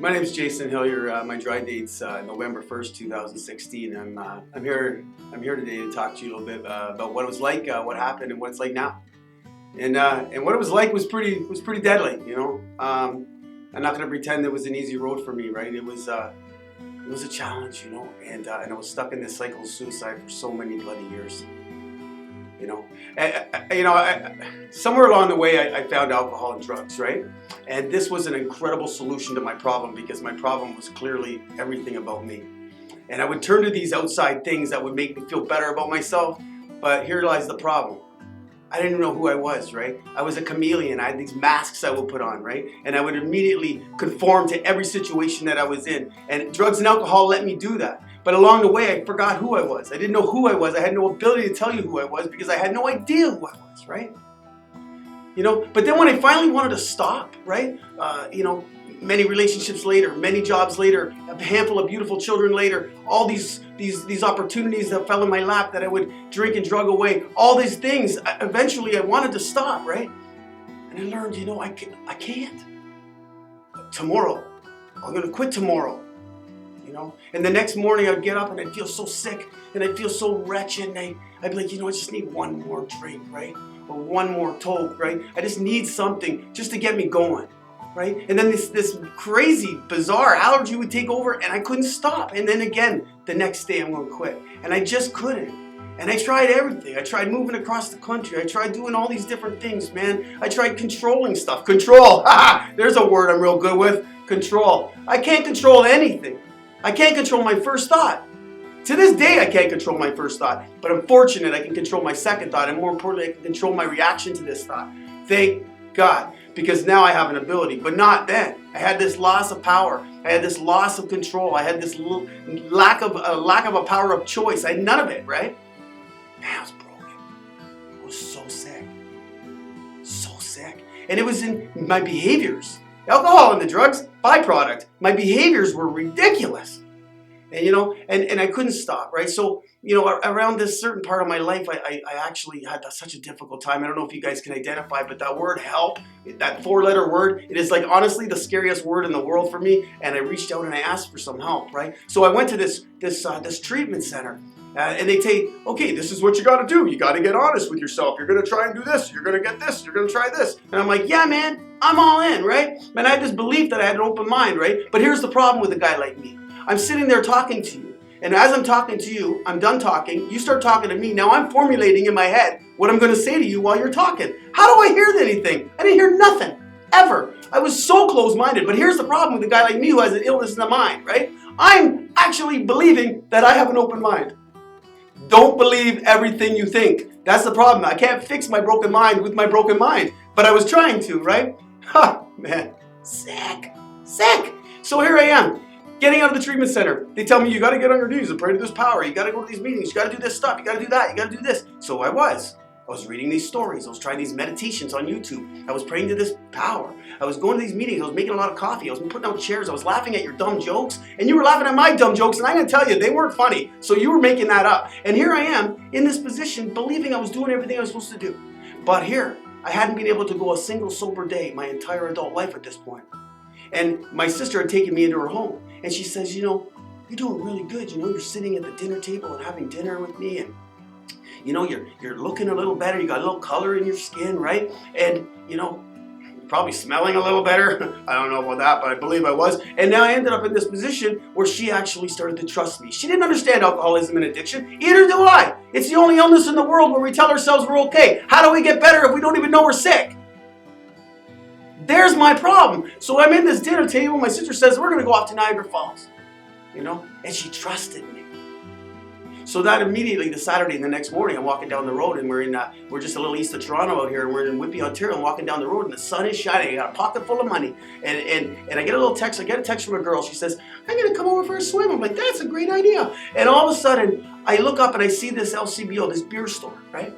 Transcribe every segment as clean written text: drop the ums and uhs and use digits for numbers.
My name's Jason Hillier. My dry date's November 1st, 2016. I'm here today to talk to you a little bit about what it was like, what happened, and what it's like now. And what it was like was pretty deadly. I'm not going to pretend it was an easy road for me, right? It was a challenge, and I was stuck in this cycle of suicide for so many bloody years. Somewhere along the way, I found alcohol and drugs, right? And this was an incredible solution to my problem because my problem was clearly everything about me. And I would turn to these outside things that would make me feel better about myself, but here lies the problem. I didn't know who I was, right? I was a chameleon. I had these masks I would put on, right? And I would immediately conform to every situation that I was in. And drugs and alcohol let me do that. But along the way, I forgot who I was. I didn't know who I was. I had no ability to tell you who I was because I had no idea who I was, right? But then when I finally wanted to stop, right? Many relationships later, many jobs later, a handful of beautiful children later, all these opportunities that fell in my lap that I would drink and drug away, all these things, eventually I wanted to stop, right? And I learned, I can't. Tomorrow, I'm going to quit tomorrow. And the next morning I'd get up and I'd feel so sick and I'd feel so wretched and I'd be like, I just need one more drink, right? Or one more toke, right? I just need something just to get me going, right? And then this crazy, bizarre allergy would take over and I couldn't stop. And then again, the next day I'm going to quit. And I just couldn't. And I tried everything. I tried moving across the country. I tried doing all these different things, man. I tried controlling stuff. Control. There's a word I'm real good with. Control. I can't control anything. I can't control my first thought. To this day, I can't control my first thought. But I'm fortunate I can control my second thought. And more importantly, I can control my reaction to this thought. Thank God. Because now I have an ability. But not then. I had this loss of power. I had this loss of control. I had this lack of a power of choice. I had none of it, right? Man, I was broken. I was so sick. So sick. And it was in my behaviors. Alcohol and the drugs, byproduct. My behaviors were ridiculous. And I couldn't stop, right? So, around this certain part of my life, I actually had such a difficult time. I don't know if you guys can identify, but that word help, that 4-letter word, it is like honestly the scariest word in the world for me. And I reached out and I asked for some help, right? So I went to this treatment center. And they say, okay, this is what you got to do. You got to get honest with yourself. You're going to try and do this. You're going to get this. You're going to try this. And I'm like, yeah, man, I'm all in, right? And I had this belief that I had an open mind, right? But here's the problem with a guy like me. I'm sitting there talking to you. And as I'm talking to you, I'm done talking. You start talking to me. Now I'm formulating in my head what I'm going to say to you while you're talking. How do I hear anything? I didn't hear nothing, ever. I was so close-minded. But here's the problem with a guy like me who has an illness in the mind, right? I'm actually believing that I have an open mind. Don't believe everything you think. That's the problem. I can't fix my broken mind with my broken mind. But I was trying to, right? Man. Sick. So here I am, getting out of the treatment center. They tell me, you got to get on your knees and pray to this power. You got to go to these meetings. You got to do this stuff. You got to do that. You got to do this. So I was reading these stories. I was trying these meditations on YouTube. I was praying to this power. I was going to these meetings. I was making a lot of coffee. I was putting out chairs. I was laughing at your dumb jokes. And you were laughing at my dumb jokes. And I'm going to tell you, they weren't funny. So you were making that up. And here I am in this position, believing I was doing everything I was supposed to do. But here, I hadn't been able to go a single sober day my entire adult life at this point. And my sister had taken me into her home. And she says, you're doing really good. You're sitting at the dinner table and having dinner with me. And you're looking a little better. You got a little color in your skin, right? And, you're probably smelling a little better. I don't know about that, but I believe I was. And now I ended up in this position where she actually started to trust me. She didn't understand alcoholism and addiction. Either do I. It's the only illness in the world where we tell ourselves we're okay. How do we get better if we don't even know we're sick? There's my problem. So I'm in this dinner table. My sister says, we're going to go off to Niagara Falls. And she trusted me. So that immediately, the Saturday and the next morning, I'm walking down the road and we're just a little east of Toronto out here. And we're in Whitby, Ontario. I'm walking down the road and the sun is shining. I got a pocket full of money. And I get a little text. I get a text from a girl. She says, I'm going to come over for a swim. I'm like, that's a great idea. And all of a sudden, I look up and I see this LCBO, this beer store, right?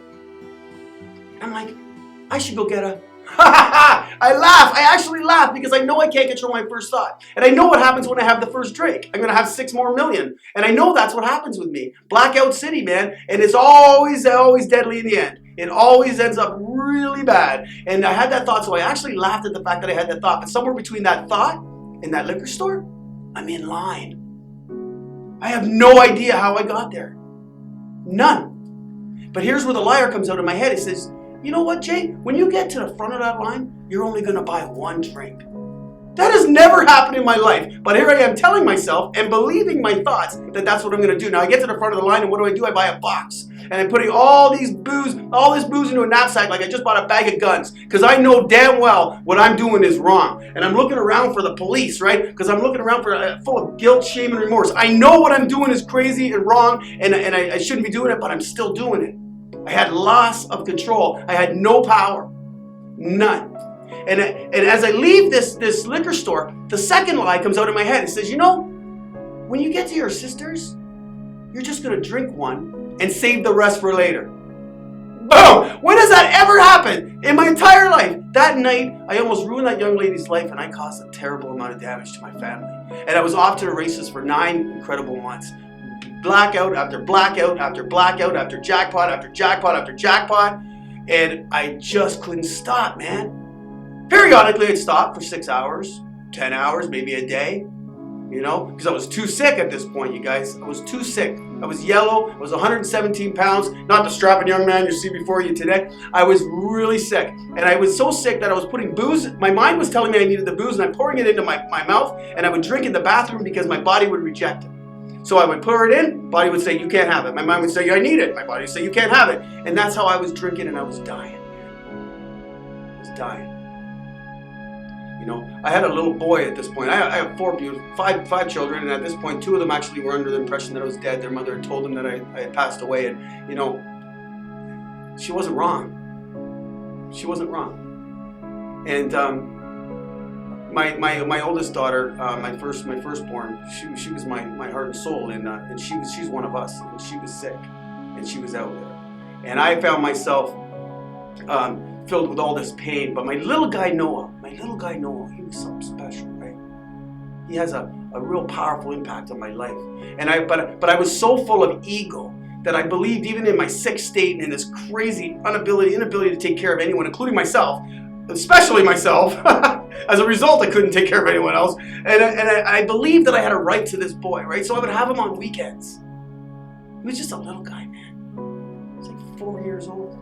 And I'm like, I should go get a... I laugh. I actually laugh because I know I can't control my first thought. And I know what happens when I have the first drink. I'm going to have 6 more million. And I know that's what happens with me. Blackout City, man. And it's always deadly in the end. It always ends up really bad. And I had that thought, so I actually laughed at the fact that I had that thought. But somewhere between that thought in that liquor store, I'm in line. I have no idea how I got there. None. But here's where the liar comes out of my head. He says, you know what, Jay? When you get to the front of that line, you're only going to buy one drink. That has never happened in my life. But here I am telling myself and believing my thoughts that that's what I'm going to do. Now I get to the front of the line and what do? I buy a box. And I'm putting all this booze into a knapsack like I just bought a bag of guns. Because I know damn well what I'm doing is wrong. And I'm looking around for the police, right? Because I'm looking around for full of guilt, shame, and remorse. I know what I'm doing is crazy and wrong and I shouldn't be doing it, but I'm still doing it. I had loss of control. I had no power. None. And as I leave this liquor store, the second lie comes out of my head. It says, you know, when you get to your sister's, you're just going to drink one and save the rest for later. Boom! When has that ever happened in my entire life? That night, I almost ruined that young lady's life and I caused a terrible amount of damage to my family. And I was off to the races for 9 incredible months. Blackout after blackout after blackout after jackpot after jackpot after jackpot. And I just couldn't stop, man. Periodically, I'd stop for 6 hours, 10 hours, maybe a day, you know, because I was too sick at this point, you guys. I was too sick. I was yellow. I was 117 pounds, not the strapping young man you see before you today. I was really sick, and I was so sick that I was putting booze. My mind was telling me I needed the booze, and I'm pouring it into my mouth, and I would drink in the bathroom because my body would reject it. So I would pour it in, body would say, you can't have it. My mind would say, I need it. My body would say, you can't have it. And that's how I was drinking, and I was dying. I was dying. You know, I had a little boy at this point. I have five children, and at this point, 2 of them actually were under the impression that I was dead. Their mother had told them that I had passed away, and you know, she wasn't wrong. She wasn't wrong. And my oldest daughter, my firstborn, she was my heart and soul, and she's one of us, and she was sick, and she was out there, and I found myself filled with all this pain. But my little guy Noah, he was something special, right? He has a real powerful impact on my life. And but I was so full of ego that I believed even in my sick state and in this crazy inability to take care of anyone, including myself, especially myself. As a result, I couldn't take care of anyone else. And I believed that I had a right to this boy, right? So I would have him on weekends. He was just a little guy, man. He was like 4 years old.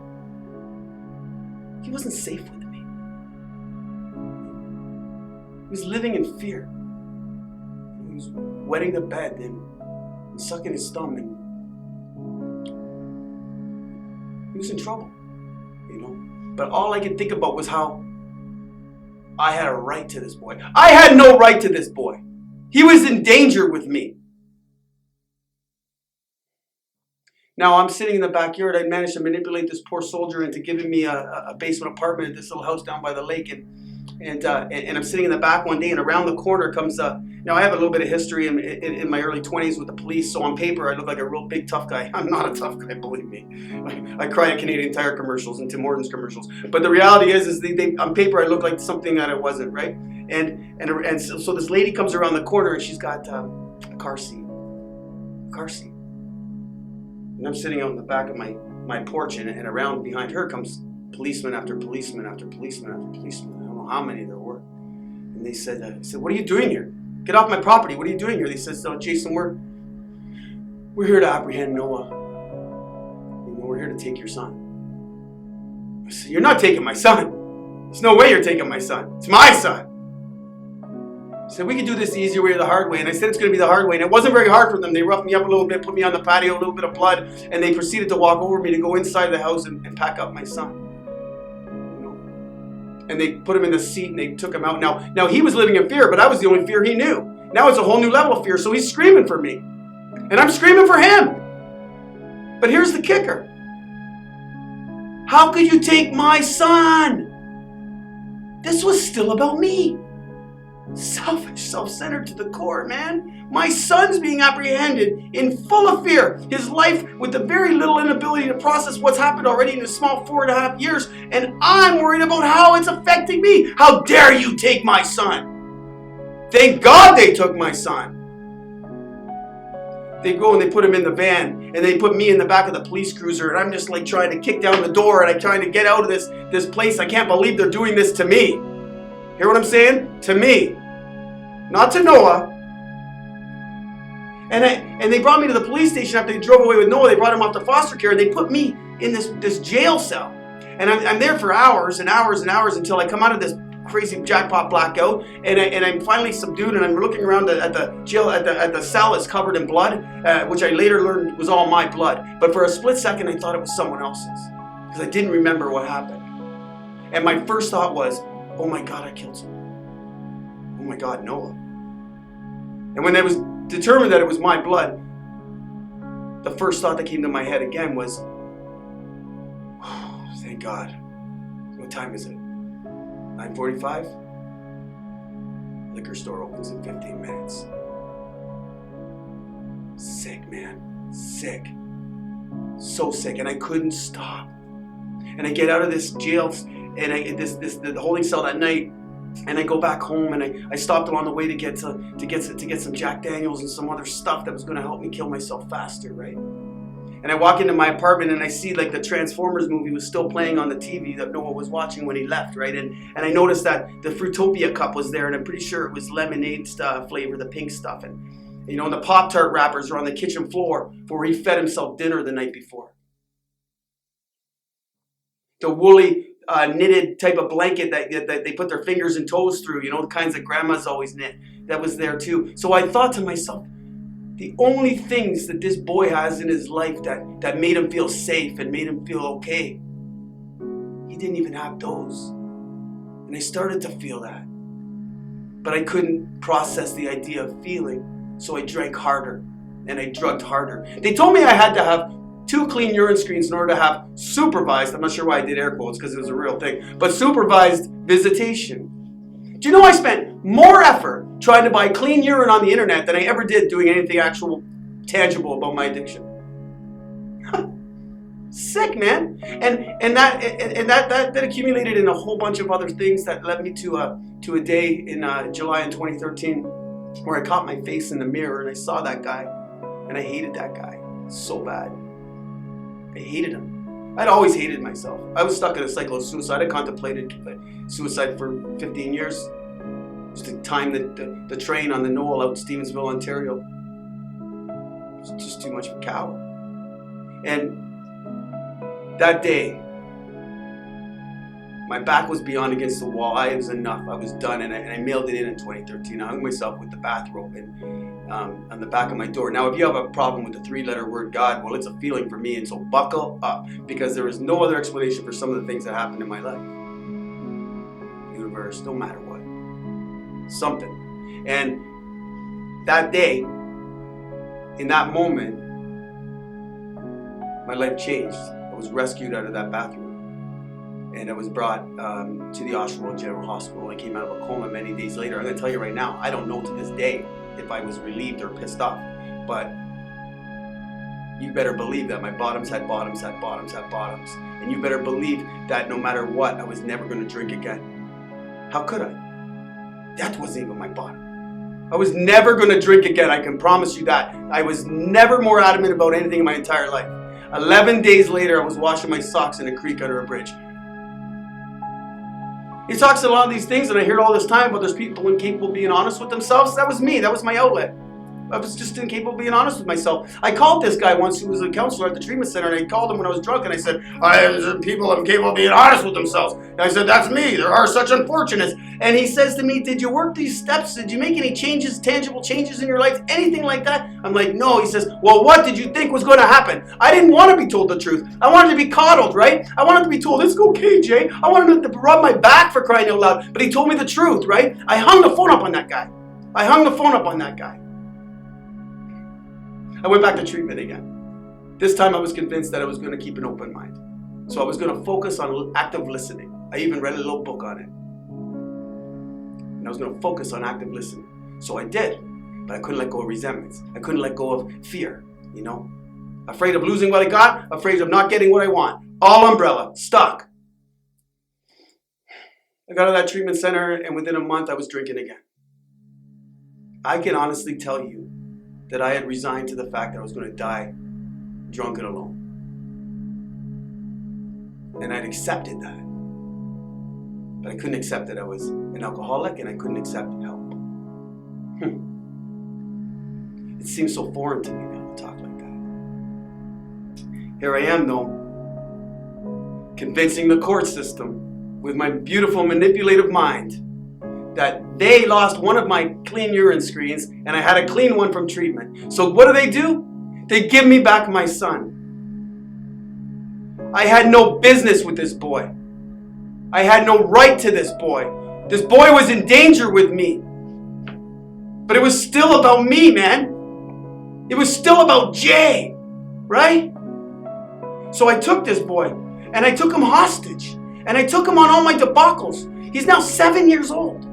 He wasn't safe with me. He was living in fear. He was wetting the bed and sucking his thumb, and he was in trouble, you know. But all I could think about was how I had a right to this boy. I had no right to this boy. He was in danger with me. Now I'm sitting in the backyard. I managed to manipulate this poor soldier into giving me a basement apartment at this little house down by the lake, and I'm sitting in the back one day, and around the corner comes now I have a little bit of history in my early 20s with the police, so on paper I look like a real big tough guy. I'm not a tough guy, believe me. I cry at Canadian Tire commercials and Tim Hortons commercials, but the reality is they on paper I look like something that I wasn't, right? And so this lady comes around the corner and she's got a car seat. And I'm sitting out in the back of my porch, and around behind her comes policeman after policeman after policeman after policeman. I don't know how many there were. And they said, what are you doing here? Get off my property. What are you doing here? They said, Jason, we're here to apprehend Noah. You know, we're here to take your son. I said, you're not taking my son. There's no way you're taking my son. It's my son. I said, we could do this the easier way or the hard way. And I said it's going to be the hard way. And it wasn't very hard for them. They roughed me up a little bit, put me on the patio, a little bit of blood, and they proceeded to walk over me to go inside the house and pack up my son. You know? And they put him in the seat and they took him out. Now he was living in fear, but I was the only fear he knew. Now it's a whole new level of fear. So he's screaming for me. And I'm screaming for him. But here's the kicker. How could you take my son? This was still about me. Selfish, self-centered to the core, man. My son's being apprehended in full of fear. His life with the very little inability to process what's happened already in a small 4.5 years. And I'm worried about how it's affecting me. How dare you take my son? Thank God they took my son. They go and they put him in the van, and they put me in the back of the police cruiser, and I'm just like trying to kick down the door, and I'm trying to get out of this place. I can't believe they're doing this to me. Hear what I'm saying? To me. not to Noah. And they brought me to the police station after they drove away with Noah. They brought him off to foster care. They put me in this jail cell. And I'm there for hours and hours and hours until I come out of this crazy jackpot blackout. And I'm finally subdued. And I'm looking around at the jail, at the cell is covered in blood, which I later learned was all my blood. But for a split second, I thought it was someone else's because I didn't remember what happened. And my first thought was, oh my God, I killed someone. Oh my God, Noah. And when I was determined that it was my blood, the first thought that came to my head again was, oh, thank God. What time is it? 9:45? Liquor store opens in 15 minutes. Sick, man. Sick. So sick. And I couldn't stop. And I get out of this jail and the holding cell that night. And I go back home, and I stopped along the way to get some Jack Daniels and some other stuff that was going to help me kill myself faster, right? And I walk into my apartment, and I see like the Transformers movie was still playing on the TV that Noah was watching when he left, right? And I noticed that the Fruitopia cup was there, and I'm pretty sure it was lemonade flavor, the pink stuff. And you know, and the Pop-Tart wrappers are on the kitchen floor where he fed himself dinner the night before. The woolly knitted type of blanket that they put their fingers and toes through, you know, the kinds that grandmas always knit, that was there too. So I thought to myself, the only things that this boy has in his life that made him feel safe and made him feel okay, he didn't even have those. And I started to feel that. But I couldn't process the idea of feeling, so I drank harder and I drugged harder. They told me I had to have 2 clean urine screens in order to have supervised, I'm not sure why I did air quotes because it was a real thing, but supervised visitation. Do you know I spent more effort trying to buy clean urine on the internet than I ever did doing anything actual tangible about my addiction? Sick, man. And that accumulated in a whole bunch of other things that led me to a day in July in 2013 where I caught my face in the mirror and I saw that guy and I hated that guy so bad. I hated him. I'd always hated myself. I was stuck in a cycle of suicide. I contemplated suicide for 15 years. Just to time the train on the Knoll out in Stevensville, Ontario. It was just too much of a coward. And that day, my back was beyond against the wall. I was enough. I was done, and I mailed it in 2013. I hung myself with the bathrobe on the back of my door. Now, if you have a problem with the 3-letter word God, well, it's a feeling for me, and so buckle up, because there is no other explanation for some of the things that happened in my life. Universe, no matter what. Something. And that day, in that moment, my life changed. I was rescued out of that bathroom. And I was brought to the Oshawa General Hospital. I came out of a coma many days later. I'm going to tell you right now, I don't know to this day if I was relieved or pissed off. But you better believe that my bottoms had bottoms had bottoms had bottoms. And you better believe that no matter what, I was never going to drink again. How could I? That wasn't even my bottom. I was never going to drink again. I can promise you that. I was never more adamant about anything in my entire life. 11 days later, I was washing my socks in a creek under a bridge. He talks a lot of these things, and I hear it all this time about there's people incapable of being honest with themselves. That was me. That was my outlet. I was just incapable of being honest with myself. I called this guy once who was a counselor at the treatment center, and I called him when I was drunk, and I said, people incapable of being honest with themselves. And I said, that's me. There are such unfortunates. And he says to me, did you work these steps? Did you make any changes, tangible changes in your life? Anything like that? I'm like, no. He says, well, what did you think was going to happen? I didn't want to be told the truth. I wanted to be coddled, right? I wanted to be told, it's okay, Jay. I wanted him to rub my back for crying out loud. But he told me the truth, right? I hung the phone up on that guy. I went back to treatment again. This time I was convinced that I was going to keep an open mind. So I was going to focus on active listening. I even read a little book on it. And I was going to focus on active listening. So I did. But I couldn't let go of resentments. I couldn't let go of fear, you know. Afraid of losing what I got. Afraid of not getting what I want. All umbrella. Stuck. I got out of that treatment center, and within a month I was drinking again. I can honestly tell you that I had resigned to the fact that I was going to die drunk and alone. And I'd accepted that. But I couldn't accept that I was an alcoholic, and I couldn't accept help. It seems so foreign to me now to talk like that. Here I am, though, convincing the court system with my beautiful manipulative mind that they lost one of my clean urine screens and I had a clean one from treatment. So what do? They give me back my son. I had no business with this boy. I had no right to this boy. This boy was in danger with me. But it was still about me, man. It was still about Jay, right? So I took this boy and I took him hostage. And I took him on all my debacles. He's now 7 years old.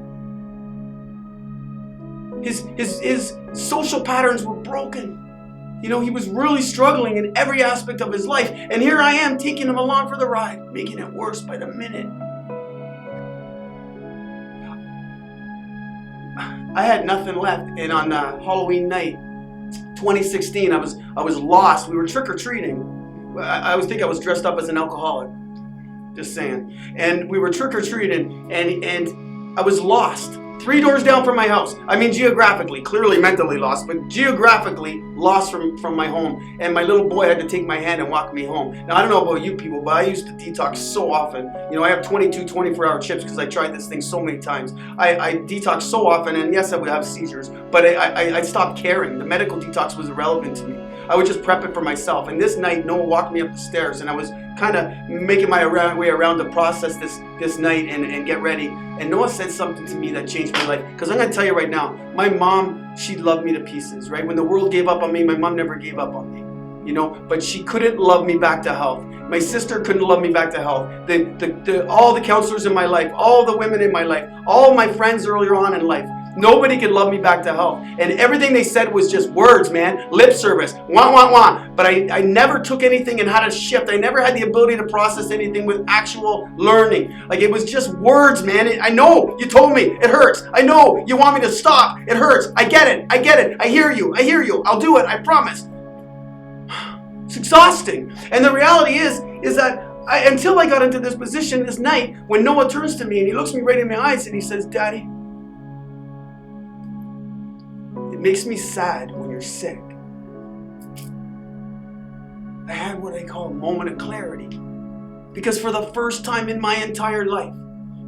His social patterns were broken. You know, he was really struggling in every aspect of his life. And here I am taking him along for the ride, making it worse by the minute. I had nothing left. And on Halloween night, 2016, I was lost. We were trick-or-treating. I think I was dressed up as an alcoholic. Just saying. And we were trick-or-treating, and I was lost. 3 doors down from my house. I mean, geographically, clearly mentally lost, but geographically lost from my home. And my little boy had to take my hand and walk me home. Now, I don't know about you people, but I used to detox so often. You know, I have 22 24-hour chips because I tried this thing so many times. I detox so often, and yes, I would have seizures, but I stopped caring. The medical detox was irrelevant to me. I would just prep it for myself. And this night, Noah walked me up the stairs, and I was kind of making my way around to process this night and get ready. And Noah said something to me that changed my life. Because I'm going to tell you right now, my mom, she loved me to pieces, right? When the world gave up on me, my mom never gave up on me, you know? But she couldn't love me back to health. My sister couldn't love me back to health. All the counselors in my life, all the women in my life, all my friends earlier on in life, nobody could love me back to health. And everything they said was just words, man. Lip service. Wah, wah, wah. But I never took anything and had a shift. I never had the ability to process anything with actual learning. Like, it was just words, man. I know you told me it hurts. I know you want me to stop. It hurts. I get it. I hear you. I'll do it. I promise. It's exhausting. And the reality is that until I got into this position this night, when Noah turns to me and he looks me right in my eyes and he says, Daddy, it makes me sad when you're sick. I had what I call a moment of clarity. Because for the first time in my entire life,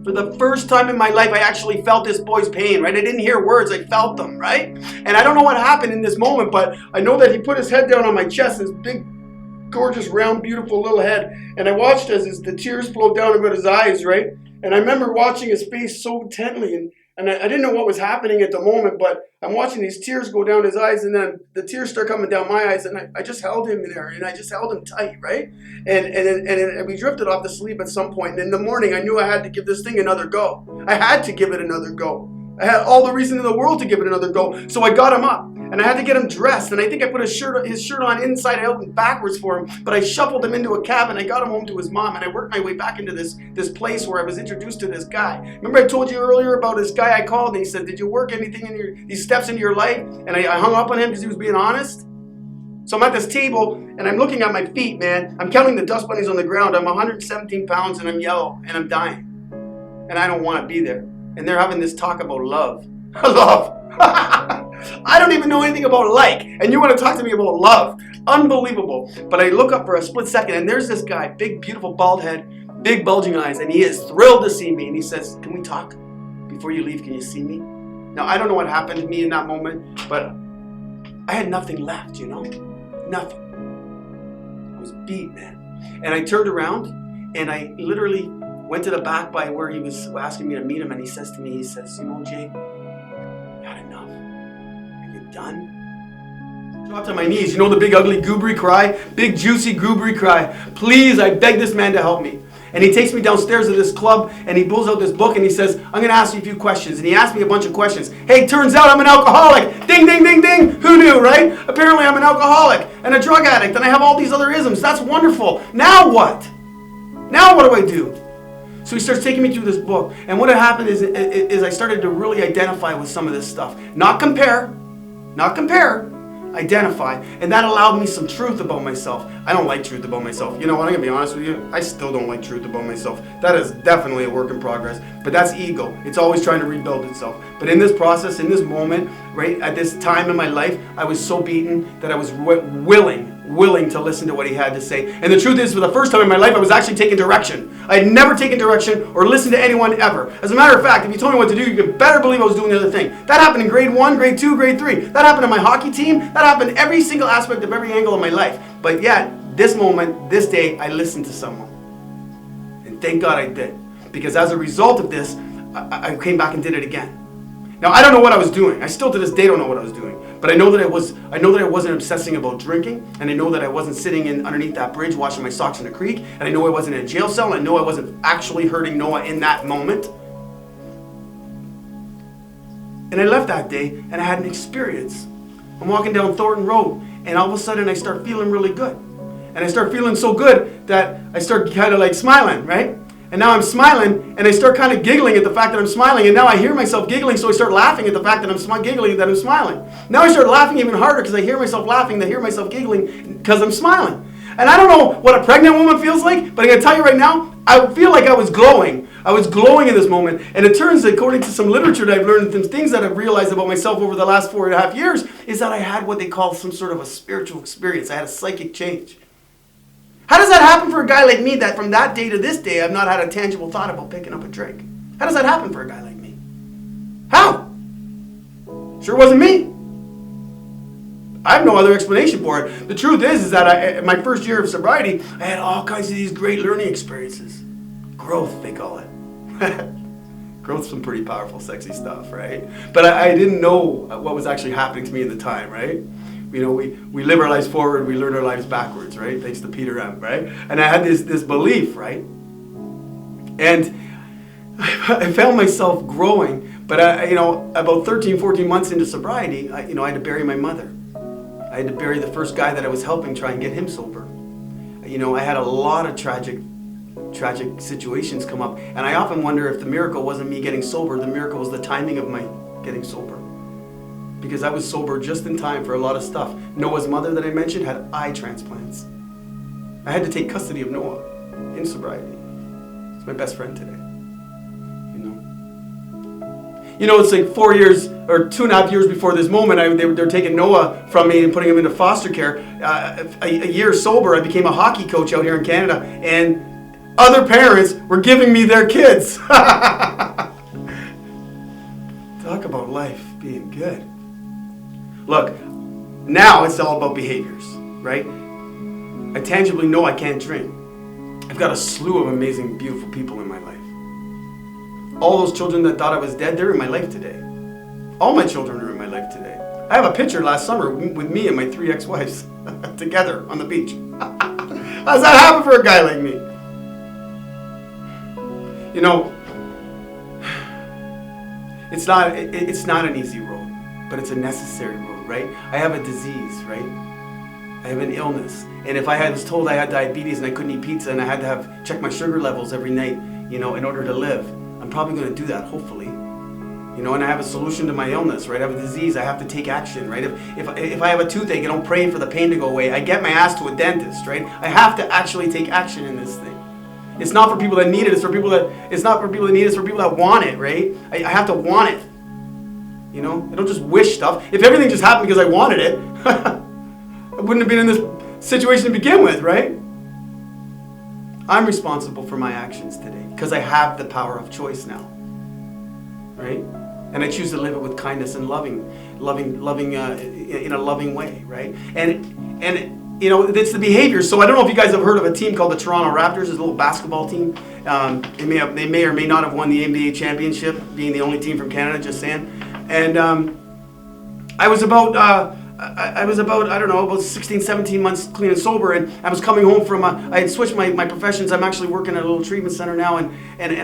I actually felt this boy's pain, right? I didn't hear words, I felt them, right? And I don't know what happened in this moment, but I know that he put his head down on my chest, this big, gorgeous, round, beautiful little head. And I watched as the tears flowed down about his eyes, right? And I remember watching his face so intently, and I didn't know what was happening at the moment, but I'm watching these tears go down his eyes, and then the tears start coming down my eyes, and I just held him in there, and I just held him tight, right? And we drifted off to sleep at some point, and in the morning, I knew I had to give this thing another go. I had to give it another go. I had all the reason in the world to give it another go, so I got him up. And I had to get him dressed, and I think I put his shirt on inside out and backwards for him, but I shuffled him into a cab, and I got him home to his mom, and I worked my way back into this place where I was introduced to this guy. Remember I told you earlier about this guy I called, and he said, did you work anything in these steps into your life? And I hung up on him because he was being honest. So I'm at this table, and I'm looking at my feet, man. I'm counting the dust bunnies on the ground. I'm 117 pounds, and I'm yellow, and I'm dying. And I don't want to be there. And they're having this talk about love. Love. I don't even know anything about like, and you want to talk to me about love. Unbelievable. But I look up for a split second, and there's this guy, big, beautiful, bald head, big, bulging eyes, and he is thrilled to see me. And he says, can we talk? Before you leave, can you see me? Now, I don't know what happened to me in that moment, but I had nothing left, you know? Nothing. I was beat, man. And I turned around, and I literally went to the back by where he was asking me to meet him, and he says to me, you know, Jay, had enough. Are you done? I dropped on my knees. You know the big, ugly, goobery cry? Big, juicy, goobery cry. Please, I beg this man to help me. And he takes me downstairs to this club, and he pulls out this book, and he says, I'm going to ask you a few questions. And he asked me a bunch of questions. Hey, turns out I'm an alcoholic. Ding, ding, ding, ding. Who knew, right? Apparently I'm an alcoholic and a drug addict, and I have all these other isms. That's wonderful. Now what? Now what do I do? So he starts taking me through this book. And what had happened is I started to really identify with some of this stuff. Not compare, identify, and that allowed me some truth about myself. I don't like truth about myself. You know what, I'm gonna be honest with you, I still don't like truth about myself. That is definitely a work in progress, but that's ego. It's always trying to rebuild itself. But in this process, in this moment, right, at this time in my life, I was so beaten that I was willing to listen to what he had to say. And the truth is, for the first time in my life, I was actually taking direction. I had never taken direction or listened to anyone ever. As a matter of fact, if you told me what to do, you could better believe I was doing the other thing. That happened in grade 1, grade 2, grade 3. That happened in my hockey team. That happened in every single aspect of every angle of my life. But yet, this moment, this day, I listened to someone. And thank God I did. Because as a result of this, I came back and did it again. Now, I don't know what I was doing. I still to this day don't know what I was doing. But I know that I wasn't obsessing about drinking, and I know that I wasn't sitting underneath that bridge washing my socks in the creek, and I know I wasn't in a jail cell, and I know I wasn't actually hurting Noah in that moment. And I left that day, and I had an experience. I'm walking down Thornton Road, and all of a sudden I start feeling really good. And I start feeling so good that I start kind of like smiling, right? And now I'm smiling, and I start kind of giggling at the fact that I'm smiling, and now I hear myself giggling, so I start laughing at the fact that I'm giggling, that I'm smiling. Now I start laughing even harder because I hear myself laughing, I hear myself giggling because I'm smiling. And I don't know what a pregnant woman feels like, but I'm going to tell you right now, I feel like I was glowing. I was glowing in this moment. And it turns, according to some literature that I've learned, and some things that I've realized about myself over the last 4.5 years, is that I had what they call some sort of a spiritual experience. I had a psychic change. How does that happen for a guy like me that from that day to this day I've not had a tangible thought about picking up a drink? How does that happen for a guy like me? How? Sure wasn't me. I have no other explanation for it. The truth is that my first year of sobriety, I had all kinds of these great learning experiences. Growth, they call it. Growth's some pretty powerful, sexy stuff, right? But I didn't know what was actually happening to me at the time, right? You know, we live our lives forward, we learn our lives backwards, right? Thanks to Peter M., right? And I had this belief, right? And I found myself growing, but about 13, 14 months into sobriety, I had to bury my mother. I had to bury the first guy that I was helping try and get him sober. I had a lot of tragic situations come up, and I often wonder if the miracle wasn't me getting sober, the miracle was the timing of my getting sober. Because I was sober just in time for a lot of stuff. Noah's mother that I mentioned had eye transplants. I had to take custody of Noah in sobriety. He's my best friend today. It's like 4 years or 2.5 years before this moment, they're taking Noah from me and putting him into foster care. A year sober, I became a hockey coach out here in Canada, and other parents were giving me their kids. Talk about life being good. Look, now it's all about behaviors, right? I tangibly know I can't drink. I've got a slew of amazing, beautiful people in my life. All those children that thought I was dead, they're in my life today. All my children are in my life today. I have a picture last summer with me and my 3 ex-wives together on the beach. How does that happen for a guy like me? It's not an easy road, but it's a necessary road, right? I have a disease, right? I have an illness. And if I was told I had diabetes and I couldn't eat pizza and I had to check my sugar levels every night, in order to live, I'm probably going to do that, hopefully. And I have a solution to my illness, right? I have a disease, I have to take action, right? If I have a toothache, I don't pray for the pain to go away. I get my ass to a dentist, right? I have to actually take action in this thing. It's not for people that need it, it's not for people that need it, it's for people that want it, right? I have to want it. I don't just wish stuff. If everything just happened because I wanted it, I wouldn't have been in this situation to begin with, right? I'm responsible for my actions today because I have the power of choice now, right? And I choose to live it with kindness and loving in a loving way, right? And it's the behavior. So I don't know if you guys have heard of a team called the Toronto Raptors. It's a little basketball team. They may or may not have won the NBA championship, being the only team from Canada. Just saying. And I was about about 16, 17 months clean and sober, and I was coming home from I had switched my professions. I'm actually working at a little treatment center now, and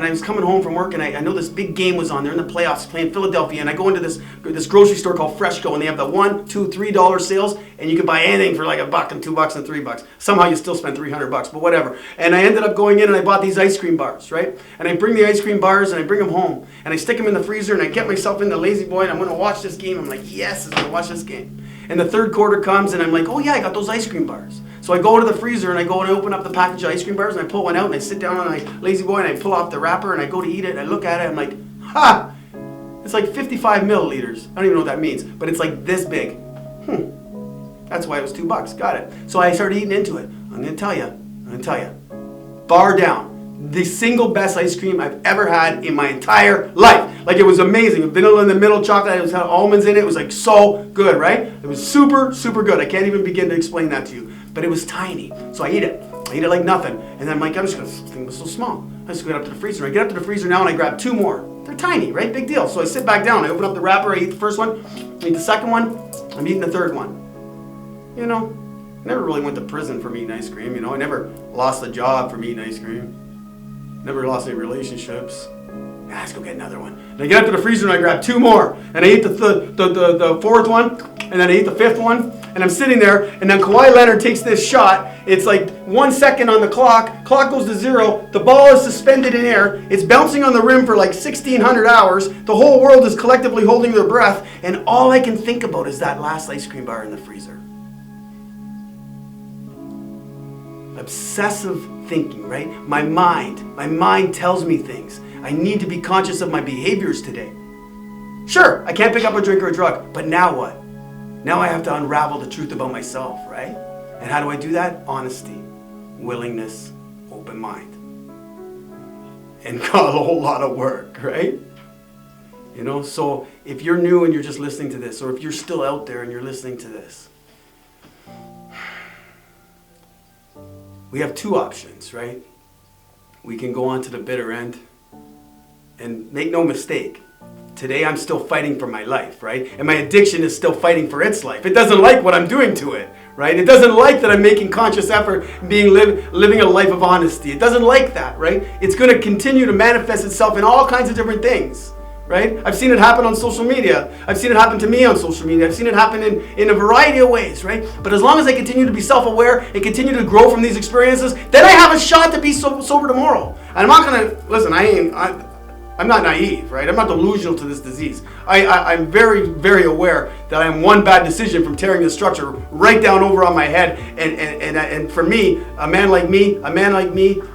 I was coming home from work, and I know this big game was on. They're in the playoffs playing Philadelphia, and I go into this grocery store called Freshco, and they have the $1, $2, $3 sales, and you can buy anything for like $1 and $2 and $3. Somehow you still spend $300, but whatever. And I ended up going in and I bought these ice cream bars, right? And I bring the ice cream bars and I bring them home, and I stick them in the freezer, and I get myself in the lazy boy, and I'm going to watch this game. I'm like, yes, I'm going to watch this game. And the third quarter comes and I'm like, oh yeah, I got those ice cream bars. So I go to the freezer and I go and open up the package of ice cream bars and I pull one out and I sit down on my Lazy Boy and I pull off the wrapper and I go to eat it and I look at it and I'm like, ha! It's like 55 milliliters. I don't even know what that means, but it's like this big. That's why it was $2. Got it. So I started eating into it. I'm gonna tell you. Bar down. The single best ice cream I've ever had in my entire life. Like, it was amazing. Vanilla in the middle, chocolate, it had almonds in it. It was like so good, right? It was super, super good. I can't even begin to explain that to you. But it was tiny. So I eat it. I eat it like nothing. And then I'm like, this thing was so small. I just get up to the freezer. I get up to the freezer now and I grab 2 more. They're tiny, right? Big deal. So I sit back down. I open up the wrapper. I eat the first one. I eat the second one. I'm eating the third one. You know, I never really went to prison for eating ice cream. You know, I never lost a job for eating ice cream. Never lost any relationships. Let's go get another one. And I get up to the freezer and I grab 2 more. And I eat the fourth one. And then I eat the 5th one. And I'm sitting there. And then Kawhi Leonard takes this shot. It's like 1 second on the clock. Clock goes to 0. The ball is suspended in air. It's bouncing on the rim for like 1,600 hours. The whole world is collectively holding their breath. And all I can think about is that last ice cream bar in the freezer. Obsessive thinking, right? My mind tells me things. I need to be conscious of my behaviors today. Sure, I can't pick up a drink or a drug, but now what? Now I have to unravel the truth about myself, right? And how do I do that? Honesty, willingness, open mind. And got a whole lot of work, right? You know, so if you're new and you're just listening to this, or if you're still out there and you're listening to this, we have 2 options, right? We can go on to the bitter end, and make no mistake, today I'm still fighting for my life, right? And my addiction is still fighting for its life. It doesn't like what I'm doing to it, right? It doesn't like that I'm making conscious effort and living a life of honesty. It doesn't like that, right? It's going to continue to manifest itself in all kinds of different things, right? I've seen it happen on social media. I've seen it happen to me on social media. I've seen it happen in a variety of ways, right? But as long as I continue to be self-aware and continue to grow from these experiences, then I have a shot to be sober tomorrow. And I'm not going to, listen, I'm not naive, right? I'm not delusional to this disease. I'm very, very aware that I'm one bad decision from tearing the structure right down over on my head. And for me, a man like me,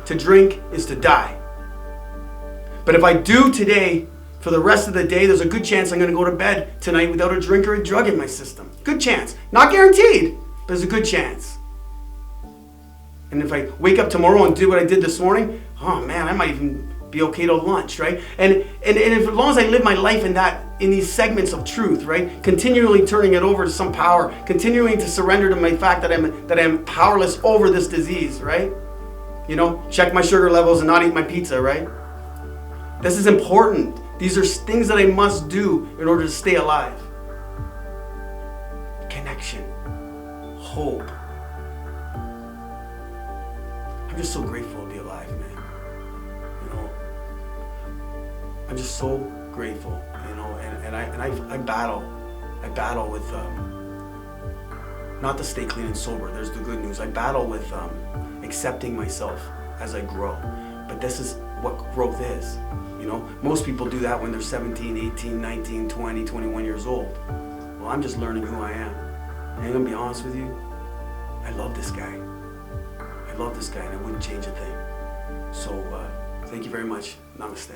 to drink is to die. But if I do today, for the rest of the day, there's a good chance I'm going to go to bed tonight without a drink or a drug in my system. Good chance. Not guaranteed, but there's a good chance. And if I wake up tomorrow and do what I did this morning, oh man, I might even be okay till lunch, right? And if, as long as I live my life in these segments of truth, right? Continually turning it over to some power, continuing to surrender to my fact that I'm powerless over this disease, right? You know, check my sugar levels and not eat my pizza, right? This is important. These are things that I must do in order to stay alive. Connection, hope. I'm just so grateful to be alive, man. You know, I'm just so grateful. You know, and I battle with not to stay clean and sober. There's the good news. I battle with accepting myself as I grow. But this is what growth is. You know, most people do that when they're 17, 18, 19, 20, 21 years old. Well, I'm just learning who I am. And I'm gonna be honest with you, I love this guy. I love this guy and I wouldn't change a thing. So, thank you very much. Namaste.